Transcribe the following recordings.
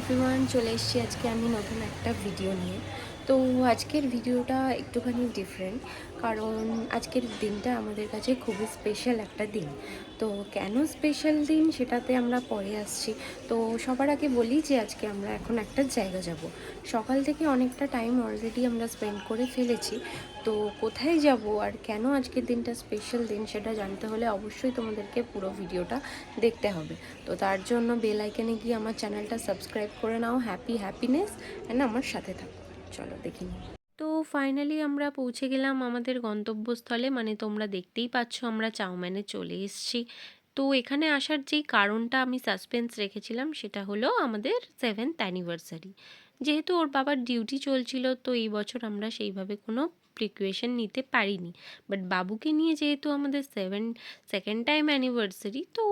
Everyone, চলে এসেছি আজকে আমি নতুন একটা ভিডিও নিয়ে। তো আজকের ভিডিওটা একটুখানি ডিফারেন্ট, কারণ আজকের দিনটা আমাদের কাছে খুবই স্পেশাল একটা দিন। তো কেন স্পেশাল দিন সেটাতে আমরা পরে আসছি। তো সবার আগে বলি যে আজকে আমরা এখন একটা জায়গা যাব। সকাল থেকে অনেকটা টাইম অলরেডি আমরা স্পেন্ড করে ফেলেছি। তো কোথায় যাব আর কেন আজকের দিনটা স্পেশাল দিন সেটা জানতে হলে অবশ্যই তোমাদেরকে পুরো ভিডিওটা দেখতে হবে। তো তার জন্য বেল আইকনে গিয়ে আমার চ্যানেলটা সাবস্ক্রাইব করে নাও। হ্যাপিনেস অ্যান্ড আমার সাথে থাকো। চলো দেখি নিই। তো ফাইনালি আমরা পৌঁছে গেলাম আমাদের গন্তব্যস্থলে, মানে তোমরা দেখতেই পাচ্ছ আমরা চাউম্যানে চলে এসেছি। তো এখানে আসার যেই কারণটা আমি সাসপেন্স রেখেছিলাম সেটা হলো আমাদের 7th অ্যানিভার্সারি। যেহেতু ওর বাবার ডিউটি চলছিল, তো এই বছর আমরা সেইভাবে কোনো প্রিকুয়েশন নিতে পারিনি। বাট বাবুকে নিয়ে যেহেতু আমাদের সেকেন্ড টাইম অ্যানিভার্সারি, তো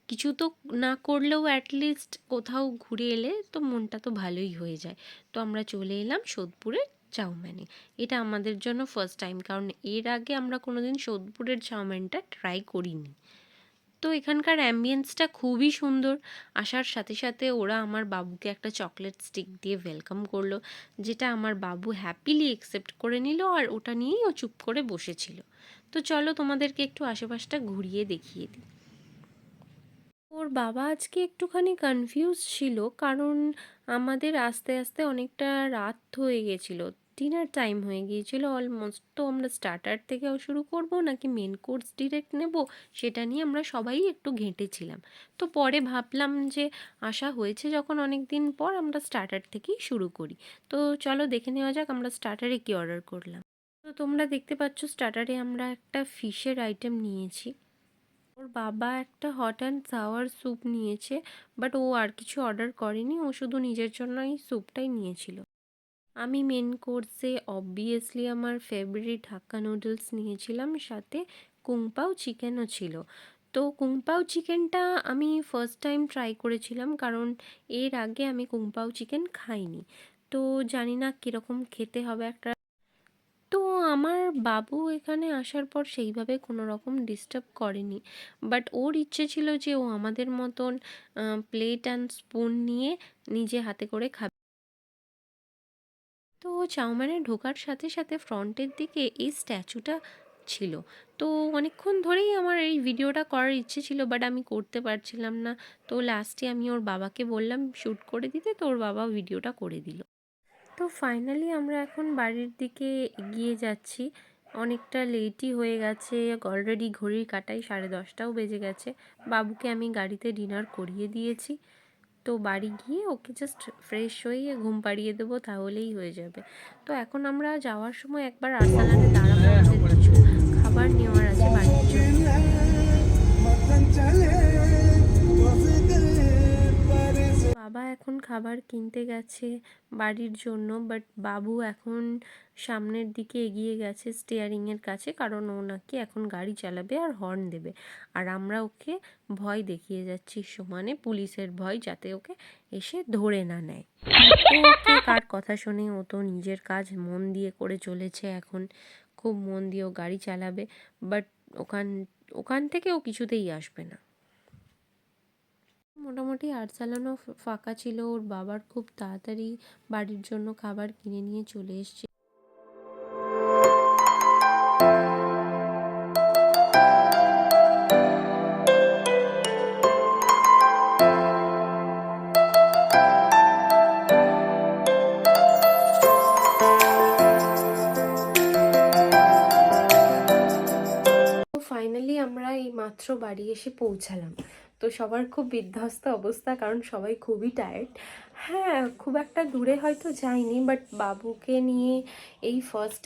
কিছু তো না করলেও অ্যাটলিস্ট কোথাও ঘুরে এলে তো মনটা তো ভালোই হয়ে যায়। তো আমরা চলে এলাম সোদপুরের চাউম্যানে। এটা আমাদের জন্য ফার্স্ট টাইম, কারণ এর আগে আমরা কোনোদিন সোদপুরের চাউম্যানটা ট্রাই করিনি। তো এখানকার অ্যাম্বিয়েন্সটা খুবই সুন্দর। আসার সাথে সাথে ওরা আমার বাবুকে একটা চকলেট স্টিক দিয়ে ওয়েলকাম করলো, যেটা আমার বাবু হ্যাপিলি অ্যাকসেপ্ট করে নিল, আর ওটা নিয়েই ও চুপ করে বসেছিল। তো চলো তোমাদেরকে একটু আশেপাশটা ঘুরিয়ে দেখিয়ে দিই। ওর বাবা আজকে একটুখানি কনফিউজ ছিল, কারণ আমাদের আস্তে আস্তে অনেকটা রাত হয়ে গেছিলো, ডিনার টাইম হয়ে গিয়েছিল অলমোস্ট। তো আমরা স্টার্টার থেকেও শুরু করব নাকি মেন কোর্স ডিরেক্ট নেব, সেটা নিয়ে আমরা সবাই একটু ঘেঁটেছিলাম। তো পরে ভাবলাম যে আসা হয়েছে যখন অনেক দিন পর, আমরা স্টার্টার থেকেই শুরু করি। তো চলো দেখে নেওয়া যাক আমরা স্টার্টারে কী অর্ডার করলাম। তো তোমরা দেখতে পাচ্ছ স্টার্টারে আমরা একটা ফিশের আইটেম নিয়েছি। ওর বাবা একটা হট অ্যান্ড সাওয়ার স্যুপ নিয়েছে, বাট ও আর কিছু অর্ডার করেনি, ও শুধু নিজের জন্য এই স্যুপটাই নিয়েছিল। আমি মেন কোর্সে অবভিয়াসলি আমার ফেভারিট হাক্কা নুডলস নিয়েছিলাম, সাথে কুংপাও চিকেনও ছিল। তো কুংপাও চিকেনটা আমি ফার্স্ট টাইম ট্রাই করেছিলাম, কারণ এর আগে আমি কুংপাও চিকেন খাইনি। তো জানি না কীরকম খেতে হবে একটা। তো আমার বাবু এখানে আসার পর সেইভাবে কোনো রকম ডিস্টার্ব করেনি, বাট ওর ইচ্ছে ছিল যে ও আমাদের মতন প্লেট অ্যান্ড স্পুন নিয়ে নিজে হাতে করে খাবে। তো চাউম্যানে ঢোকার সাথে সাথে ফ্রন্টের দিকে এই স্ট্যাচুটা ছিল। তো অনেকক্ষণ ধরেই আমার এই ভিডিওটা করার ইচ্ছে ছিল, বাট আমি করতে পারছিলাম না। তো লাস্টে আমি ওর বাবাকে বললাম শ্যুট করে দিতে, তো ওর বাবা ভিডিওটা করে দিল। তো ফাইনালি আমরা এখন বাড়ির দিকে এগিয়ে যাচ্ছি। অনেকটা লেটই হয়ে গেছে, অলরেডি ঘড়ির কাঁটায় 10:30টাও বেজে গেছে। বাবুকে আমি গাড়িতে ডিনার করিয়ে দিয়েছি। তো বাড়ি গিয়ে ওকে জাস্ট ফ্রেশ হয়ে ঘুম পাড়িয়ে দেবো, তাহলেই হয়ে যাবে। তো এখন আমরা যাওয়ার সময় একবার আরসালানে দাঁড়াবো, আমাদের কিছু খাবার নেওয়ার আছে বাড়ির জন্য। বাবা এখন খাবার কিনতে গেছে বাড়ির জন্য, বাট বাবু এখন সামনের দিকে এগিয়ে গেছে স্টিয়ারিংয়ের কাছে, কারণ ও নাকি এখন গাড়ি চালাবে আর হর্ন দেবে। আর আমরা ওকে ভয় দেখিয়ে যাচ্ছি সমানে, পুলিশের ভয়, যাতে ওকে এসে ধরে না নেয়। তো ওকে কার কথা শুনে, ও তো নিজের কাজ মন দিয়ে করে চলেছে, এখন খুব মন দিয়ে ও গাড়ি চালাবে। বাট ওখান ওখান থেকে ও কিছুতেই আসবে না। মোটামুটি আরসালানও ফাঁকা ছিল, ওর বাবার খুব তাড়াতাড়ি বাড়ির জন্য খাবার কিনে নিয়ে চলে এসছে। ফাইনালি আমরা এই মাত্র বাড়ি এসে পৌঁছালাম। তো সবার খুব বিধ্বস্ত অবস্থা, কারণ সবাই খুবই টায়ার্ড। হ্যাঁ, খুব একটা দূরে হয়তো যাইনি, বাট বাবুকে নিয়ে এই ফার্স্ট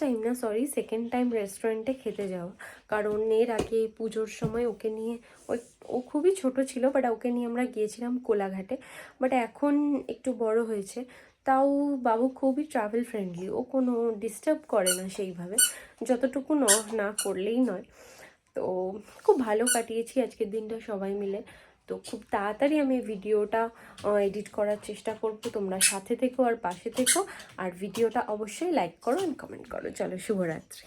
টাইম না, সরি, সেকেন্ড টাইম রেস্টুরেন্টে খেতে যাওয়া। কারণ এর আগে পুজোর সময় ওকে নিয়ে, ও খুবই ছোট ছিল, বাট ওকে নিয়ে আমরা গিয়েছিলাম কোলাঘাটে। বাট এখন একটু বড় হয়েছে, তাও বাবু খুবই ট্রাভেল ফ্রেন্ডলি, ও কোনো ডিস্টার্ব করে না সেইভাবে, যতটুকু না করলেই নয়। তো খুব ভালো কাটিয়েছি আজকের দিনটা সবাই মিলে। তো খুব তাড়াতাড়ি আমি ভিডিওটা এডিট করার চেষ্টা করব, তোমরা সাথে থেকো আর পাশে থেকো, আর ভিডিওটা অবশ্যই লাইক করো আর কমেন্ট করো। চলো, শুভরাত্রি।